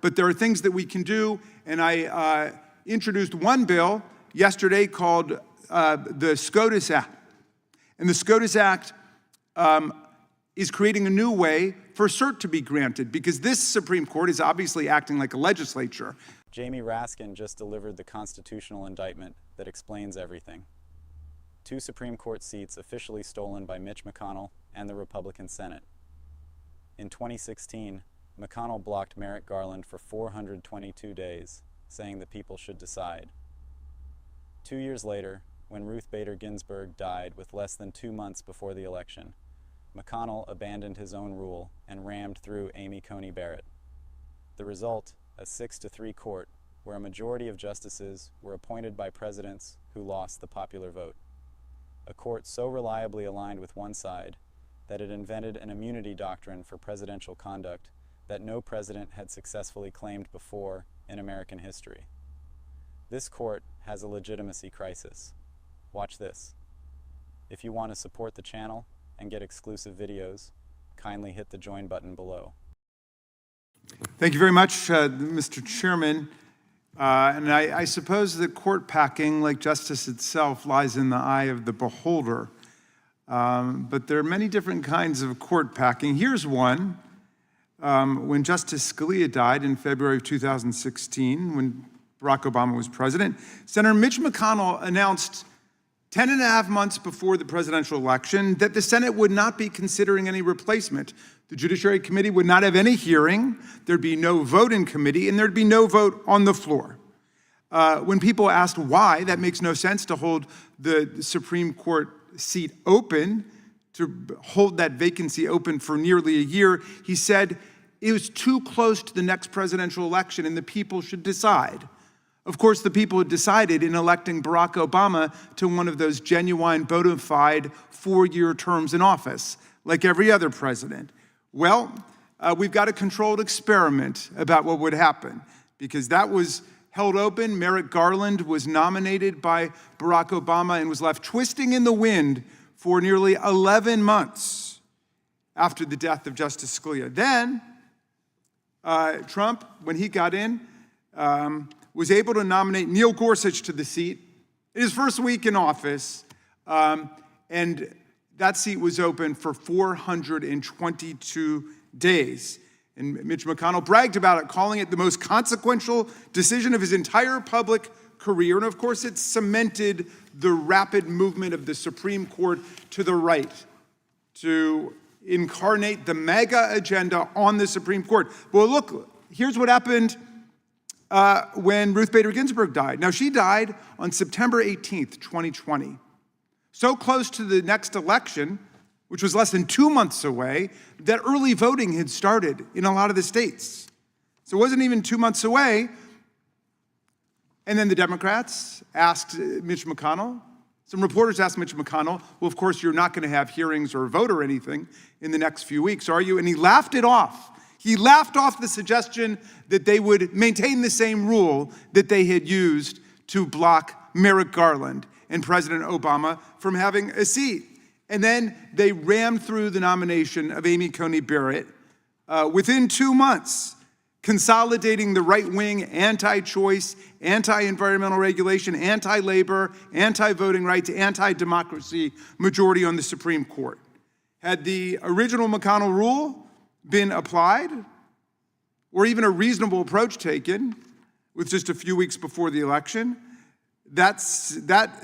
But there are things that we can do, and I introduced one bill yesterday called the SCOTUS Act. And the SCOTUS Act is creating a new way for cert to be granted, because this Supreme Court is obviously acting like a legislature. Raskin just delivered the constitutional indictment that explains everything. 2 Supreme Court seats officially stolen by Mitch McConnell and the Republican Senate. In 2016, McConnell blocked Merrick Garland for 422 days, saying the people should decide. 2 years later, when Ruth Bader Ginsburg died with less than 2 months before the election, McConnell abandoned his own rule and rammed through Amy Coney Barrett. The result, a 6-3 court where a majority of justices were appointed by presidents who lost the popular vote. A court so reliably aligned with one side that it invented an immunity doctrine for presidential conduct that no president had successfully claimed before in American history. This court has a legitimacy crisis. Watch this. If you want to support the channel and get exclusive videos, kindly hit the join button below. Thank you very much, Mr. Chairman. And I suppose that court packing, like justice itself, lies in the eye of the beholder. But there are many different kinds of court packing. Here's one. When Justice Scalia died in February of 2016, when Barack Obama was president, Senator Mitch McConnell announced 10.5 months before the presidential election that the Senate would not be considering any replacement. The Judiciary Committee would not have any hearing, there'd be no vote in committee, and there'd be no vote on the floor. When people asked why, that makes no sense to hold the Supreme Court seat open, to hold that vacancy open for nearly a year, he said it was too close to the next presidential election and the people should decide. Of course, the people had decided in electing Barack Obama to one of those genuine, bona fide 4-year terms in office, like every other president. Well, we've got a controlled experiment about what would happen, because that was held open. Merrick Garland was nominated by Barack Obama and was left twisting in the wind for nearly 11 months after the death of Justice Scalia. Then, Trump, when he got in, was able to nominate Neil Gorsuch to the seat in his first week in office, and that seat was open for 422 days. And Mitch McConnell bragged about it, calling it the most consequential decision of his entire public career. And of course, it cemented the rapid movement of the Supreme Court to the right to incarnate the MAGA agenda on the Supreme Court. Well, look, here's what happened when Ruth Bader Ginsburg died. Now, she died on September 18th, 2020. So close to the next election, which was less than 2 months away, that early voting had started in a lot of the states. So it wasn't even 2 months away. And then the Democrats asked Mitch McConnell, some reporters asked Mitch McConnell, well, of course, you're not going to have hearings or a vote or anything in the next few weeks, are you? And he laughed it off. He laughed off the suggestion that they would maintain the same rule that they had used to block Merrick Garland and President Obama from having a seat. And then they rammed through the nomination of Amy Coney Barrett within 2 months, consolidating the right-wing anti-choice, anti-environmental regulation, anti-labor, anti-voting rights, anti-democracy majority on the Supreme Court. Had the original McConnell rule been applied, or even a reasonable approach taken with just a few weeks before the election, that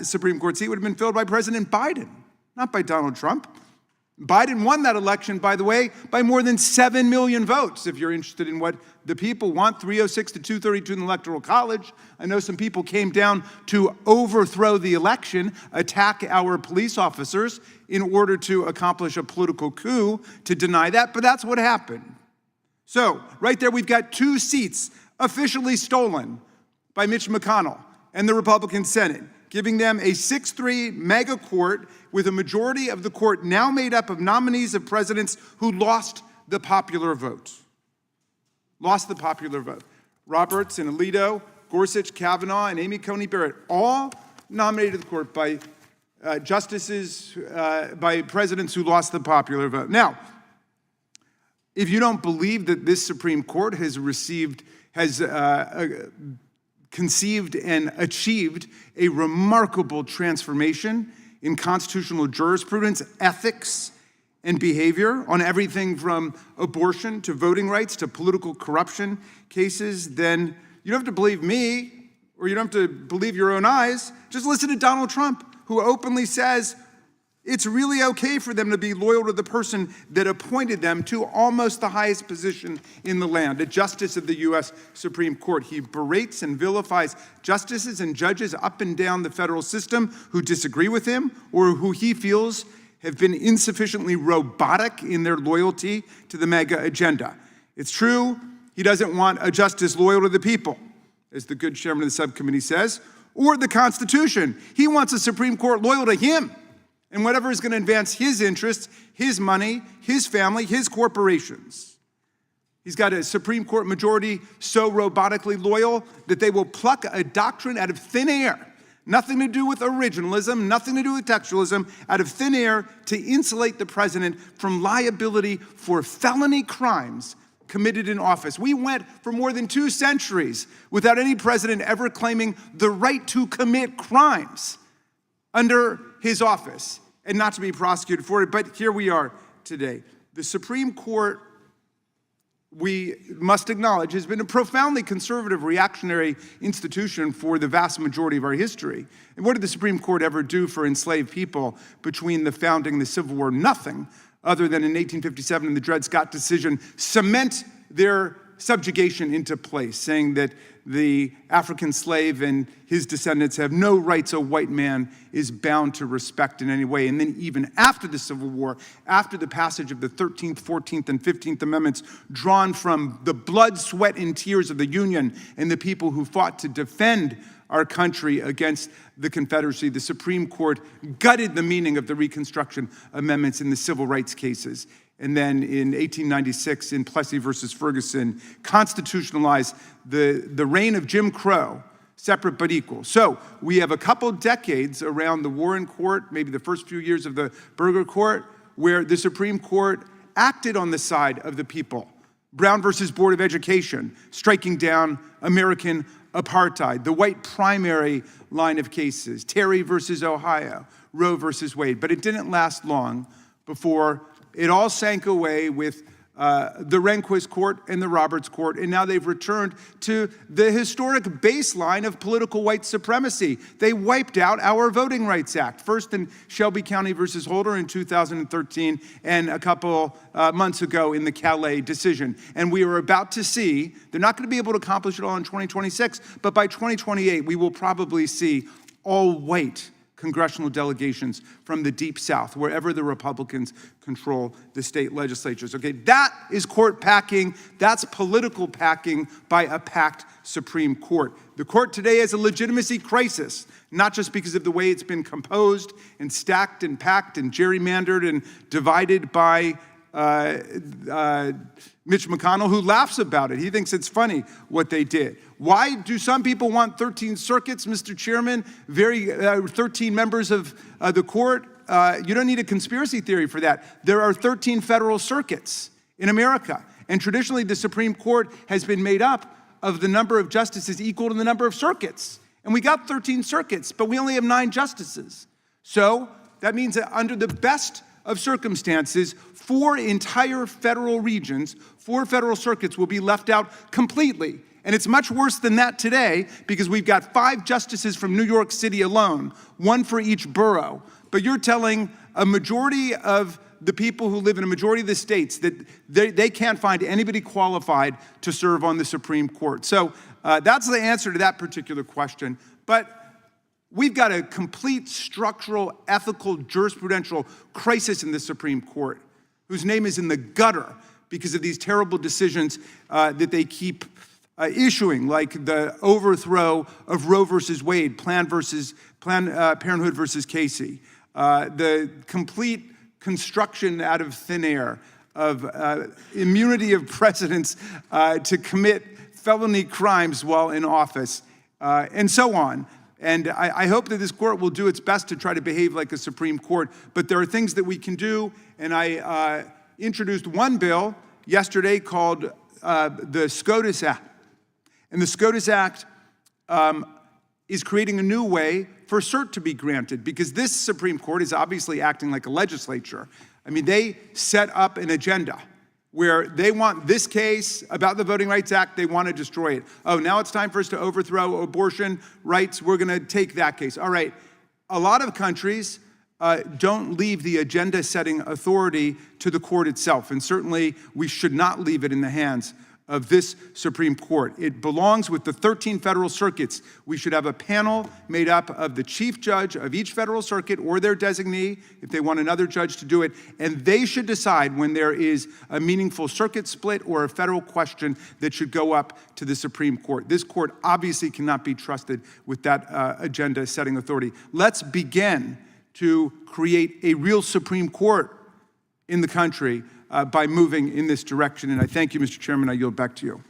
Supreme Court seat would have been filled by President Biden, not by Donald Trump. Biden won that election, by the way, by more than 7 million votes. If you're interested in what the people want, 306 to 232 in the Electoral College. I know some people came down to overthrow the election, attack our police officers in order to accomplish a political coup to deny that, but that's what happened. So, right there, we've got 2 seats officially stolen by Mitch McConnell and the Republican Senate, giving them a 6-3 mega court with a majority of the court now made up of nominees of presidents who lost the popular vote. Lost the popular vote. Roberts and Alito, Gorsuch, Kavanaugh, and Amy Coney Barrett, all nominated to the court by by presidents who lost the popular vote. Now, if you don't believe that this Supreme Court has has conceived and achieved a remarkable transformation in constitutional jurisprudence, ethics, and behavior on everything from abortion to voting rights to political corruption cases, then you don't have to believe me, or you don't have to believe your own eyes. Just listen to Donald Trump, who openly says it's really okay for them to be loyal to the person that appointed them to almost the highest position in the land, a justice of the U.S. Supreme Court. He berates and vilifies justices and judges up and down the federal system who disagree with him or who he feels have been insufficiently robotic in their loyalty to the MAGA agenda. It's true, he doesn't want a justice loyal to the people, as the good chairman of the subcommittee says, or the Constitution. He wants a Supreme Court loyal to him and whatever is going to advance his interests, his money, his family, his corporations. He's got a Supreme Court majority so robotically loyal that they will pluck a doctrine out of thin air, nothing to do with originalism, nothing to do with textualism, out of thin air to insulate the president from liability for felony crimes committed in office. We went for more than 2 centuries without any president ever claiming the right to commit crimes under his office and not to be prosecuted for it. But here we are today. The Supreme Court, we must acknowledge, has been a profoundly conservative, reactionary institution for the vast majority of our history. And what did the Supreme Court ever do for enslaved people between the founding and the Civil War? Nothing, other than in 1857 in the Dred Scott decision, cement their subjugation into place, saying that the African slave and his descendants have no rights a white man is bound to respect in any way. And then even after the Civil War, after the passage of the 13th, 14th, and 15th Amendments, drawn from the blood, sweat, and tears of the Union and the people who fought to defend our country against the Confederacy, the Supreme Court gutted the meaning of the Reconstruction Amendments in the civil rights cases. And then in 1896, in Plessy versus Ferguson, constitutionalized the reign of Jim Crow, separate but equal. So we have a couple decades around the Warren Court, maybe the first few years of the Burger Court, where the Supreme Court acted on the side of the people. Brown versus Board of Education, striking down American apartheid, the white primary line of cases, Terry versus Ohio, Roe versus Wade. But it didn't last long before it all sank away with the Rehnquist Court and the Roberts Court, and now they've returned to the historic baseline of political white supremacy. They wiped out our Voting Rights Act, first in Shelby County versus Holder in 2013, and a couple months ago in the Calais decision. And we are about to see, they're not going to be able to accomplish it all in 2026, but by 2028, we will probably see all white congressional delegations from the Deep South, wherever the Republicans control the state legislatures. Okay, that is court packing. That's political packing by a packed Supreme Court. The court today has a legitimacy crisis, not just because of the way it's been composed and stacked and packed and gerrymandered and divided by Mitch McConnell, who laughs about it. He thinks it's funny what they did. Why do some people want 13 circuits, Mr. Chairman? 13 members of the court? You don't need a conspiracy theory for that. There are 13 federal circuits in America. And traditionally, the Supreme Court has been made up of the number of justices equal to the number of circuits. And we got 13 circuits, but we only have 9 justices. So that means that under the best of circumstances, 4 entire federal regions, 4 federal circuits will be left out completely. And it's much worse than that today because we've got 5 justices from New York City alone, 1 for each borough. But you're telling a majority of the people who live in a majority of the states that they can't find anybody qualified to serve on the Supreme Court. So that's the answer to that particular question. But we've got a complete structural, ethical, jurisprudential crisis in the Supreme Court, whose name is in the gutter because of these terrible decisions that they keep issuing, like the overthrow of Roe versus Wade, Planned Parenthood versus Casey, the complete construction out of thin air of immunity of presidents to commit felony crimes while in office, and so on. And I hope that this court will do its best to try to behave like a Supreme Court, but there are things that we can do, and I introduced one bill yesterday called the SCOTUS Act. And the SCOTUS Act is creating a new way for cert to be granted, because this Supreme Court is obviously acting like a legislature. I mean, they set up an agenda where they want this case about the Voting Rights Act, they want to destroy it. Oh, now it's time for us to overthrow abortion rights, we're going to take that case. All right, a lot of countries don't leave the agenda-setting authority to the court itself, and certainly we should not leave it in the hands of this Supreme Court. It belongs with the 13 federal circuits. We should have a panel made up of the chief judge of each federal circuit or their designee, if they want another judge to do it, and they should decide when there is a meaningful circuit split or a federal question that should go up to the Supreme Court. This court obviously cannot be trusted with that agenda-setting authority. Let's begin to create a real Supreme Court in the country by moving in this direction. And I thank you, Mr. Chairman. I yield back to you.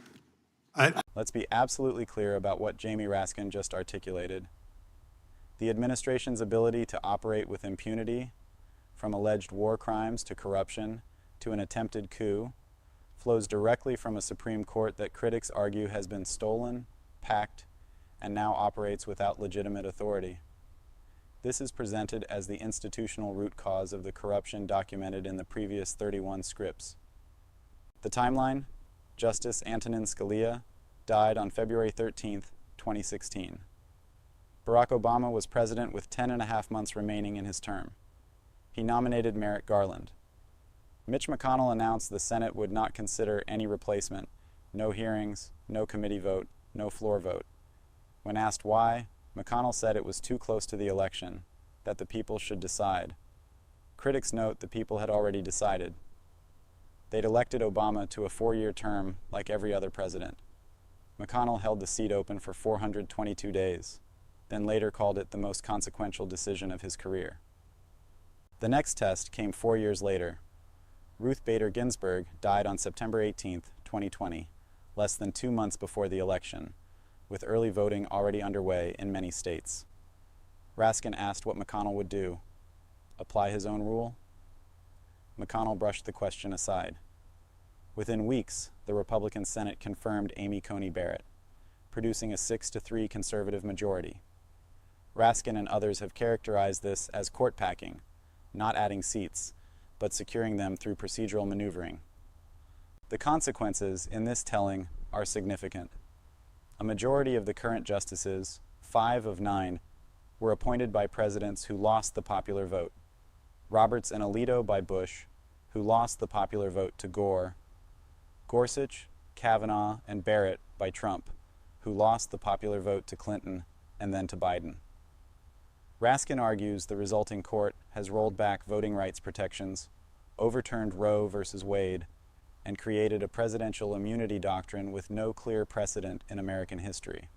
Let's be absolutely clear about what Jamie Raskin just articulated. The administration's ability to operate with impunity, from alleged war crimes to corruption to an attempted coup, flows directly from a Supreme Court that critics argue has been stolen, packed, and now operates without legitimate authority. This is presented as the institutional root cause of the corruption documented in the previous 31 scripts. The timeline: Justice Antonin Scalia died on February 13, 2016. Barack Obama was president with 10.5 months remaining in his term. He nominated Merrick Garland. Mitch McConnell announced the Senate would not consider any replacement, no hearings, no committee vote, no floor vote. When asked why, McConnell said it was too close to the election, that the people should decide. Critics note the people had already decided. They'd elected Obama to a 4-year term like every other president. McConnell held the seat open for 422 days, then later called it the most consequential decision of his career. The next test came 4 years later. Ruth Bader Ginsburg died on September 18, 2020, less than 2 months before the election, with early voting already underway in many states. Raskin asked what McConnell would do: apply his own rule? McConnell brushed the question aside. Within weeks, the Republican Senate confirmed Amy Coney Barrett, producing a 6-3 conservative majority. Raskin and others have characterized this as court packing, not adding seats, but securing them through procedural maneuvering. The consequences in this telling are significant. A majority of the current justices, 5 of 9, were appointed by presidents who lost the popular vote. Roberts and Alito by Bush, who lost the popular vote to Gore. Gorsuch, Kavanaugh, and Barrett by Trump, who lost the popular vote to Clinton and then to Biden. Raskin argues the resulting court has rolled back voting rights protections, overturned Roe versus Wade, and created a presidential immunity doctrine with no clear precedent in American history.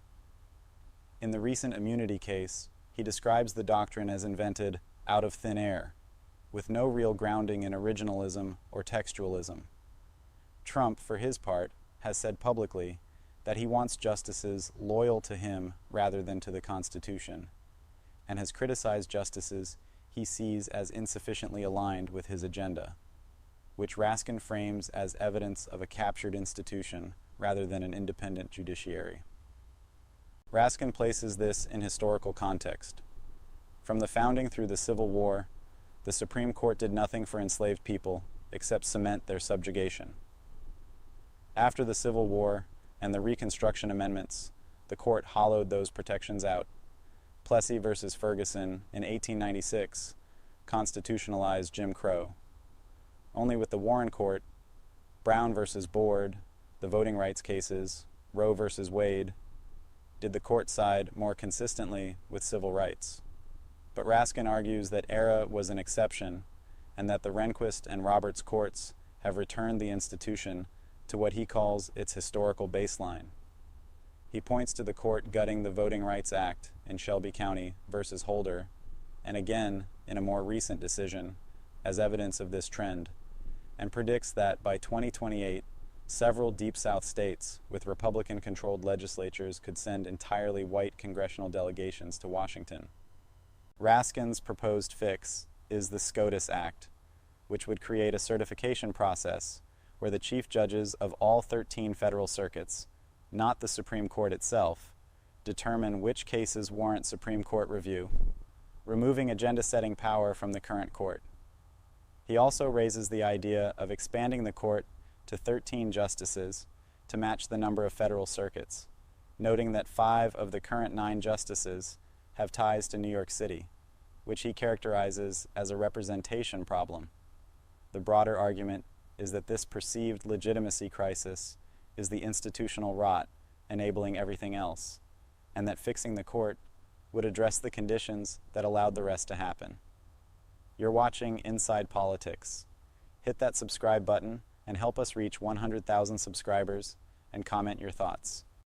In the recent immunity case, he describes the doctrine as invented out of thin air, with no real grounding in originalism or textualism. Trump, for his part, has said publicly that he wants justices loyal to him rather than to the Constitution, and has criticized justices he sees as insufficiently aligned with his agenda, which Raskin frames as evidence of a captured institution rather than an independent judiciary. Raskin places this in historical context. From the founding through the Civil War, the Supreme Court did nothing for enslaved people except cement their subjugation. After the Civil War and the Reconstruction Amendments, the court hollowed those protections out. Plessy versus Ferguson in 1896 constitutionalized Jim Crow. Only with the Warren Court, Brown versus Board, the voting rights cases, Roe versus Wade, did the court side more consistently with civil rights. But Raskin argues that era was an exception and that the Rehnquist and Roberts courts have returned the institution to what he calls its historical baseline. He points to the court gutting the Voting Rights Act in Shelby County versus Holder, and again in a more recent decision, as evidence of this trend, and predicts that by 2028, several Deep South states with Republican-controlled legislatures could send entirely white congressional delegations to Washington. Raskin's proposed fix is the SCOTUS Act, which would create a certification process where the chief judges of all 13 federal circuits, not the Supreme Court itself, determine which cases warrant Supreme Court review, removing agenda-setting power from the current court. He also raises the idea of expanding the court to 13 justices to match the number of federal circuits, noting that 5 of the current 9 justices have ties to New York City, which he characterizes as a representation problem. The broader argument is that this perceived legitimacy crisis is the institutional rot enabling everything else, and that fixing the court would address the conditions that allowed the rest to happen. You're watching Inside Politics. Hit that subscribe button and help us reach 100,000 subscribers and comment your thoughts.